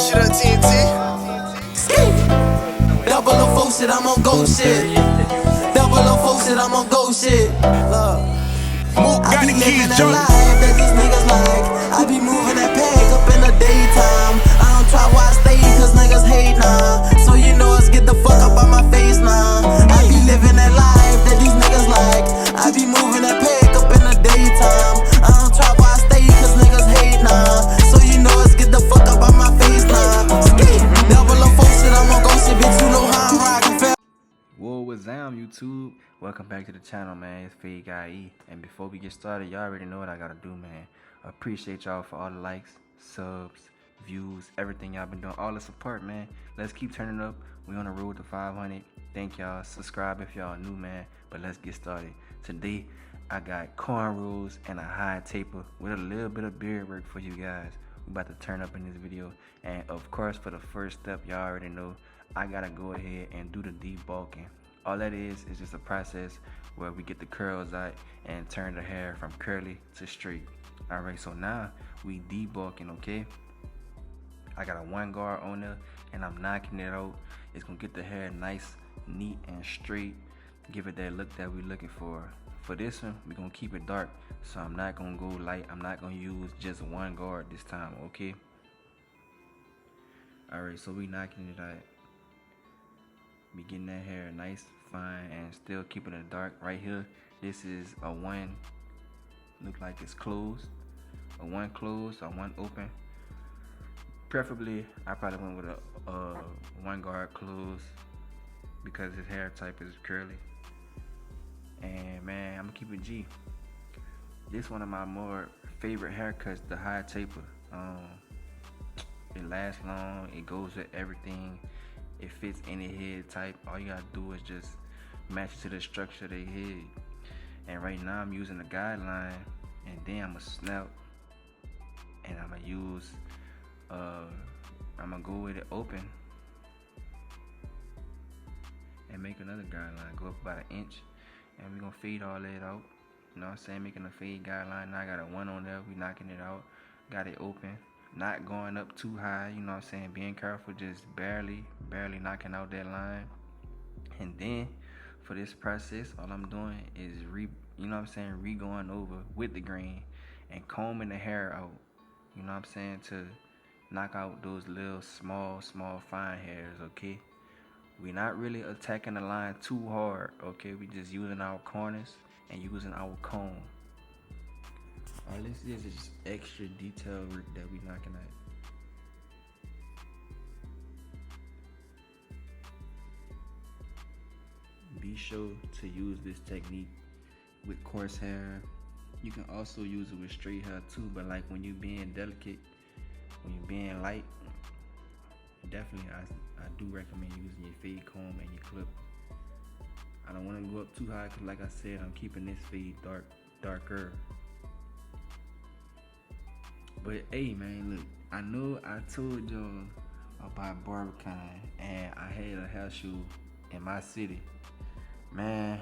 shit on TNT. Double O four shit, I'm on go shit. Double O four shit, I'm on go shit. I be living that life that these niggas like. I be moving that pack up in the daytime. I don't try why I stay, cause niggas hate now. So you know us, get the fuck up on my face now. I be living that life that these niggas like. I be moving that pack up in the daytime. I don't try why I stay, cause niggas hate now. So you know us, get the fuck up on my face now. Double O four shit, I'm on go shit, bitch, you know how I'm rockin'. Whoa, what's up, YouTube? Welcome back to the channel, man. It's Fade Guy E. And before we get started, y'all already know what I gotta do, man. I appreciate y'all for all the likes, subs, views, everything y'all been doing, all the support, man. Let's keep turning up. We on the road to 500. Thank y'all. Subscribe if y'all new, man. But let's get started. Today, I got cornrows and a high taper with a little bit of beard work for you guys. We about to turn up in this video. And of course, for the first step, y'all already know, I gotta go ahead and do the debulking. All that is just a process where we get the curls out and turn the hair from curly to straight. All right, so now we debulking, okay? I got a 1 guard on there and I'm knocking it out. It's gonna get the hair nice, neat, and straight. Give it that look that we're looking for. For this one, we're gonna keep it dark. So I'm not gonna go light. I'm not gonna use just 1 guard this time, okay? All right, so we knocking it out. Be getting that hair nice, fine, and still keeping it dark. Right here, this is a 1, look like it's closed. A 1 closed, a 1 open. Preferably, I probably went with a 1 guard closed because his hair type is curly. And man, I'm gonna keep it G. This one of my more favorite haircuts, the high taper. It lasts long, it goes with everything. It fits any head type. All you gotta do is just match it to the structure of their head. And right now I'm using the guideline, and then I'm gonna snap, and I'm gonna use, I'm gonna go with it open, and make another guideline, go up about 1 inch, and we're gonna fade all that out. You know what I'm saying? Making a fade guideline. Now I got a 1 on there. We knocking it out. Got it open. Not going up too high, you know what I'm saying? Being careful, just barely knocking out that line. And then for this process, all I'm doing is re-going over with the grain and combing the hair out. You know what I'm saying? To knock out those little small fine hairs, okay? We're not really attacking the line too hard, okay? We just using our corners and using our comb. All this is just extra detail work that we knocking at. Be sure to use this technique with coarse hair. You can also use it with straight hair too, but like when you're being delicate, when you're being light, definitely I do recommend using your fade comb and your clip. I don't want to go up too high because like I said, I'm keeping this fade darker. But hey man, look, I know I told y'all about Barberkind and I had a hair show in my city. Man,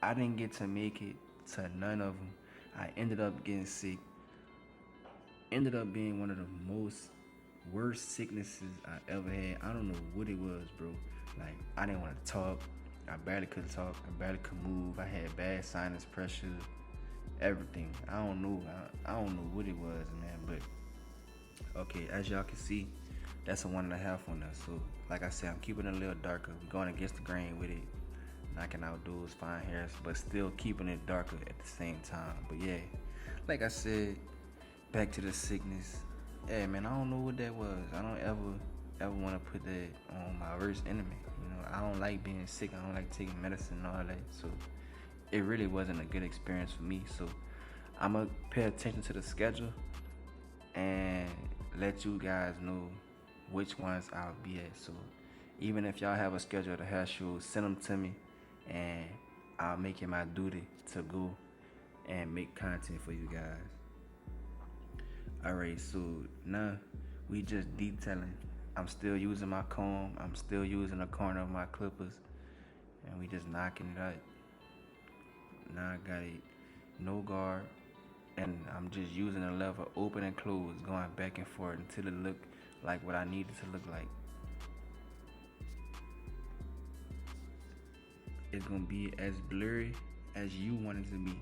I didn't get to make it to none of them. I ended up getting sick. Ended up being one of the worst sicknesses I ever had. I don't know what it was, bro. Like, I didn't want to talk. I barely could talk. I barely could move. I had bad sinus pressure. Everything. I don't know what it was, man. But okay, as y'all can see, that's a 1.5 on there. So like I said, I'm keeping it a little darker. We're going against the grain with it, knocking out those fine hairs, but still keeping it darker at the same time. But yeah, like I said, back to the sickness. Yeah, man, I don't know what that was. I don't ever want to put that on my worst enemy. You know, I don't like being sick. I don't like taking medicine and all that. So it really wasn't a good experience for me. So I'm gonna pay attention to the schedule and let you guys know which ones I'll be at. So even if y'all have a schedule of the hair shows, send them to me and I'll make it my duty to go and make content for you guys. Alright, so now we just detailing. I'm still using my comb. I'm still using the corner of my clippers, and we just knocking it out. Now I got it no guard, and I'm just using the lever open and close, going back and forth until it look like what I need it to look like. It's gonna be as blurry as you want it to be.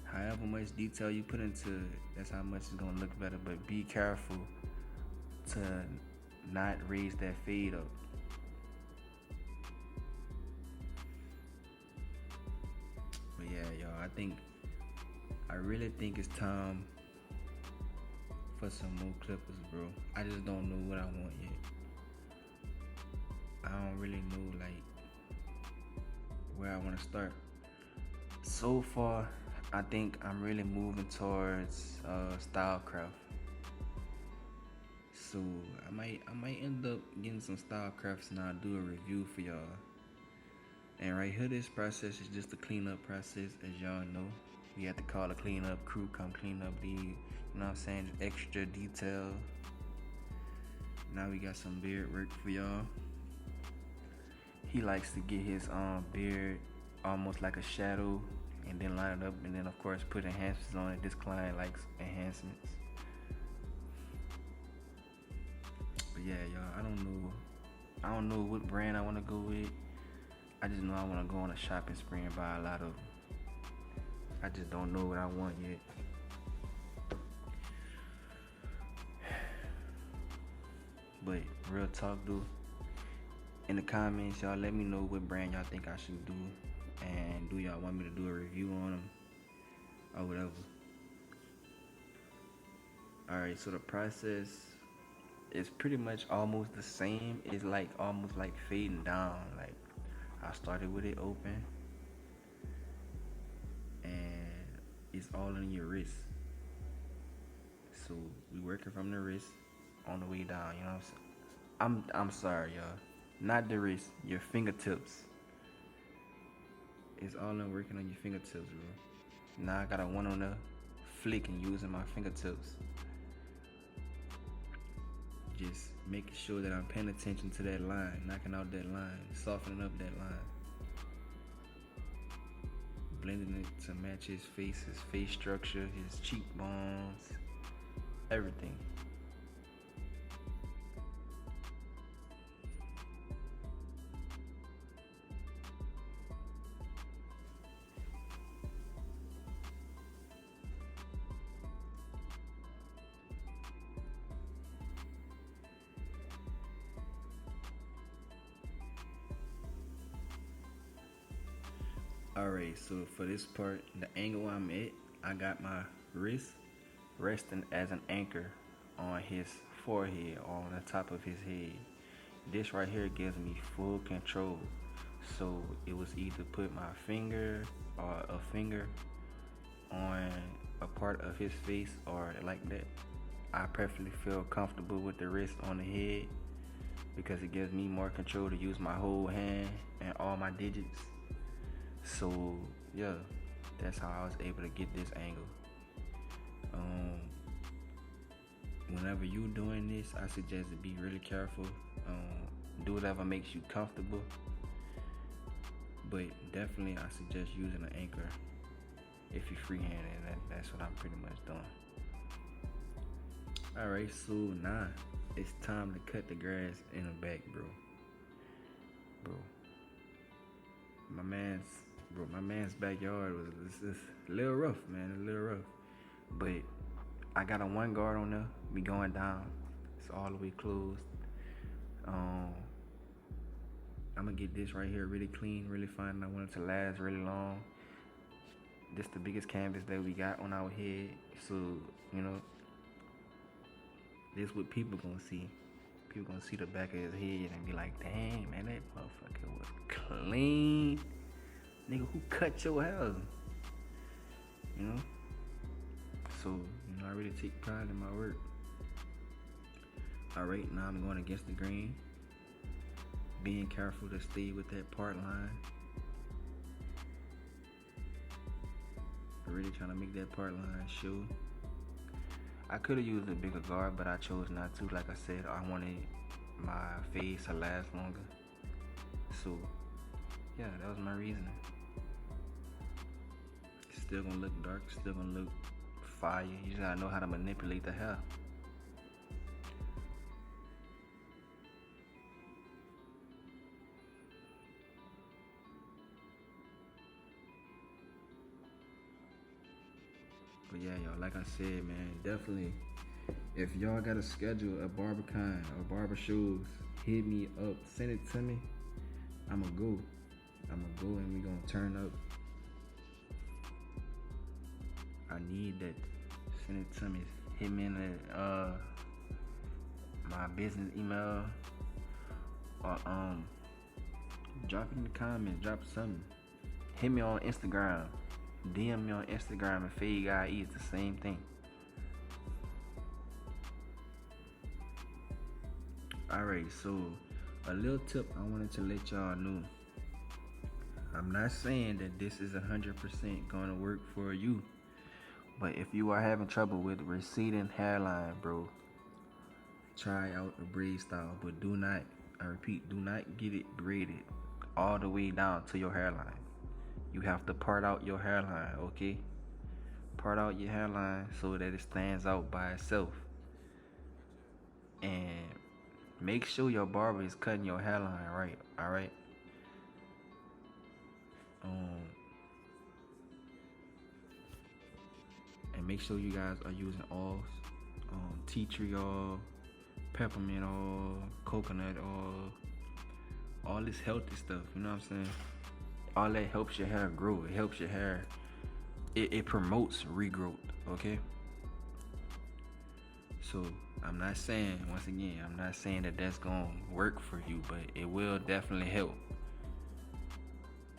However much detail you put into it, that's how much it's gonna look better. But be careful to not raise that fade up. But yeah, y'all, I really think it's time for some more clippers, bro. I just don't know what I want yet. I don't really know like where I want to start. So far, I think I'm really moving towards stylecraft. So I might end up getting some stylecrafts and I'll do a review for y'all. And right here, this process is just a cleanup process, as y'all know. We have to call a cleanup crew, come clean up the, you know what I'm saying, extra detail. Now we got some beard work for y'all. He likes to get his beard almost like a shadow and then line it up and then of course put enhancements on it. This client likes enhancements. But yeah, y'all, I don't know what brand I want to go with. I just know I want to go on a shopping spree and buy a lot of them. I just don't know what I want yet. But real talk, dude. In the comments, y'all let me know what brand y'all think I should do, and do y'all want me to do a review on them or whatever. Alright, so the process is pretty much almost the same. It's like almost like fading down. Like I started with it open and it's all in your wrist. So we working from the wrist on the way down, you know what I'm saying? I'm sorry, y'all. Not the wrist, your fingertips. It's all in working on your fingertips, bro. Now I got a one on the flick and using my fingertips. Just making sure that I'm paying attention to that line, knocking out that line, softening up that line. Blending it to match his face structure, his cheekbones, everything. Alright, so for this part, the angle I'm at, I got my wrist resting as an anchor on his forehead, on the top of his head. This right here gives me full control. So it was either put my finger or a finger on a part of his face or like that. I perfectly feel comfortable with the wrist on the head because it gives me more control to use my whole hand and all my digits. So yeah, that's how I was able to get this angle. Whenever you doing this, I suggest to be really careful. Do whatever makes you comfortable, but definitely I suggest using an anchor if you're freehanded. That's what I'm pretty much doing. Alright, so now it's time to cut the grass in the back, bro. My man's backyard was a little rough, man. A little rough. But I got a one guard on there. We going down. It's all the way closed. I'm gonna get this right here really clean, really fine. I want it to last really long. This the biggest canvas that we got on our head. So, you know, this what people gonna see. People gonna see the back of his head and be like, dang, man, that motherfucker was clean. Nigga, who cut your hair? You know? So, you know, I really take pride in my work. Alright, now I'm going against the grain. Being careful to stay with that part line. Really trying to make that part line show. I could have used a bigger guard, but I chose not to. Like I said, I wanted my face to last longer. So, yeah, that was my reasoning. It's still gonna look dark, still gonna look fire. You just gotta know how to manipulate the hair. But yeah, y'all, like I said, man, definitely, if y'all got to schedule a barber kind or barber shows, hit me up, send it to me. I'ma go. And we gonna turn up. I need that. Send it to me. Hit me in the my business email or drop it in the comments, drop something. Hit me on Instagram. DM me on Instagram and Fade Guy E is the same thing. Alright, so a little tip I wanted to let y'all know. I'm not saying that this is 100% gonna work for you. But if you are having trouble with receding hairline, bro, try out a braid style. But do not, I repeat, do not get it braided all the way down to your hairline. You have to part out your hairline, okay? Part out your hairline so that it stands out by itself. And make sure your barber is cutting your hairline right, alright? And make sure you guys are using oils, tea tree oil, peppermint oil, coconut oil, all this healthy stuff, you know what I'm saying? All that helps your hair grow. It helps your hair, it promotes regrowth, okay? So I'm not saying, once again, I'm not saying that that's gonna work for you, but it will definitely help.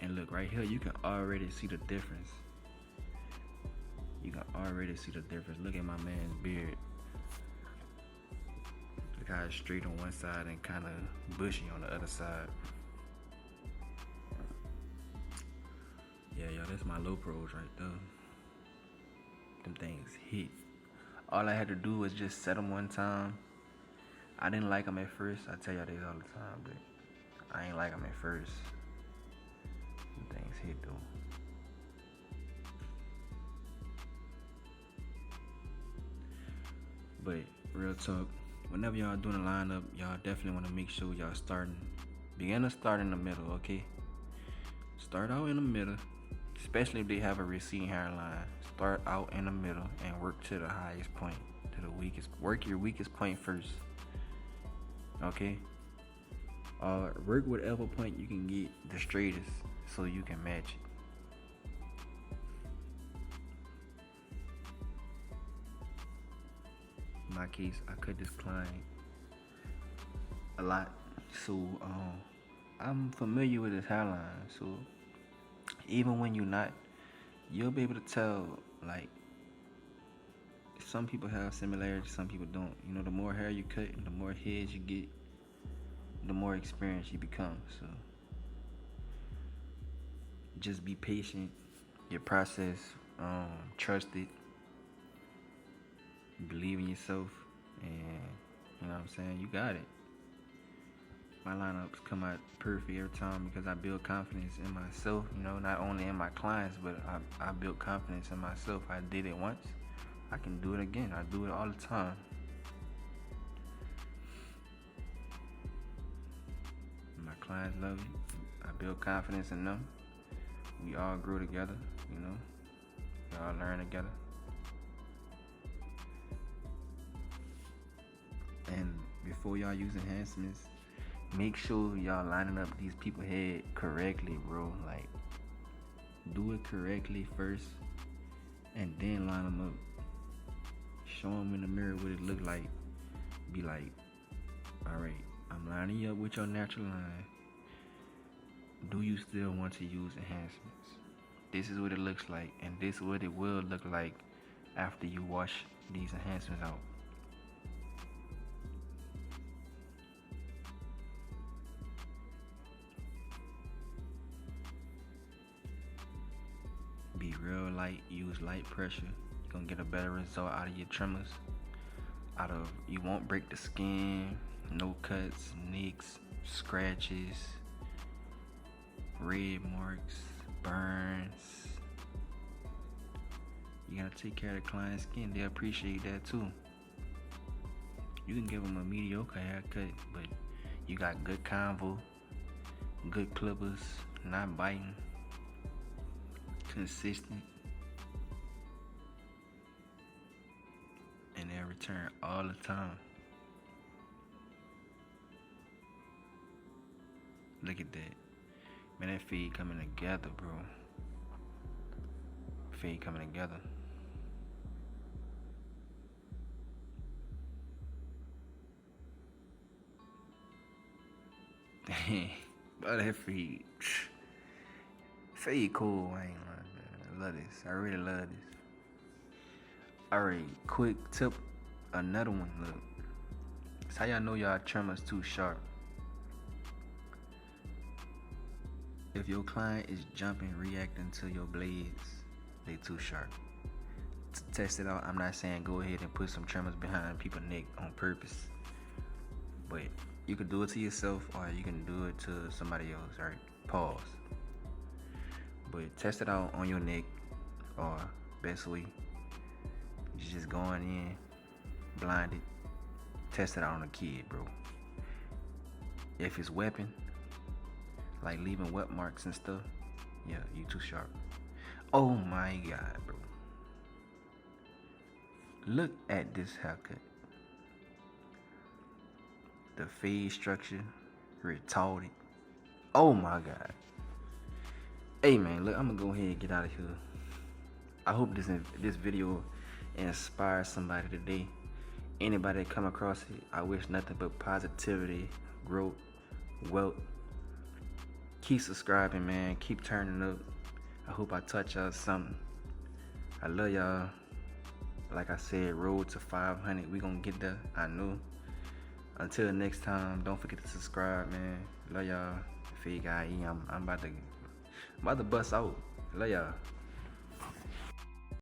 And look, right here, you can already see the difference. You can already see the difference. Look at my man's beard. Look how it's straight on one side and kind of bushy on the other side. Yeah, that's my low pros right there. Them things hit. All I had to do was just set them one time. I didn't like them at first. I tell y'all this all the time, but I ain't like them at first. Them things hit though. But real talk, whenever y'all doing a lineup, y'all definitely want to make sure y'all begin to start in the middle, okay? Start out in the middle, especially if they have a receding hairline. Start out in the middle and work to the highest point, to the weakest. Work your weakest point first, okay? Work whatever point you can get the straightest so you can match it. In my case, I cut this client a lot, so I'm familiar with his hairline. So even when you're not, you'll be able to tell. Like, some people have similarities, some people don't. You know, the more hair you cut and the more heads you get, the more experience you become. So just be patient. Your process, trust it. Believe in yourself, and you know what I'm saying, you got it. My lineups come out perfect every time because I build confidence in myself, you know, not only in my clients, but I built confidence in myself. I did it once, I can do it again. I do it all the time. My clients love it. I build confidence in them. We all grow together, you know. We all learn together. And before y'all use enhancements, make sure y'all lining up these people's head correctly, bro. Like, do it correctly first, and then line them up. Show them in the mirror what it look like. Be like, all right, I'm lining you up with your natural line. Do you still want to use enhancements? This is what it looks like, and this is what it will look like after you wash these enhancements out. Be real light, use light pressure. You're gonna get a better result out of your trimmers. You won't break the skin, no cuts, nicks, scratches, red marks, burns. You gotta take care of the client's skin. They appreciate that too. You can give them a mediocre haircut, but you got good convo, good clippers, not biting, consistent. and they return all the time. Look at that. Man, that feed coming together, bro. Feed coming together. Dang. But that feed. Feed cool, I ain't lying, man. I love this. I really love this. Alright, quick tip. Another one, look. It's how y'all know y'all trimmers too sharp. If your client is jumping, reacting to your blades, they too sharp. To test it out, I'm not saying go ahead and put some trimmers behind people's neck on purpose. But you can do it to yourself or you can do it to somebody else, right? Pause. But test it out on your neck, or best way, you just going in, blinded, test it out on a kid, bro. If it's weapon, like leaving wet marks and stuff, yeah, you too sharp. Oh my God, bro. Look at this haircut. The fade structure, retarded. Oh my God. Hey man, look, I'm gonna go ahead and get out of here. I hope this video inspires somebody today. Anybody that come across it, I wish nothing but positivity, growth, wealth. Keep subscribing, man. Keep turning up. I hope I touch y'all something. I love y'all. Like I said, road to 500. We gonna get there, I know. Until next time, don't forget to subscribe, man. Love y'all. Fig I'm about to bust out. Love y'all.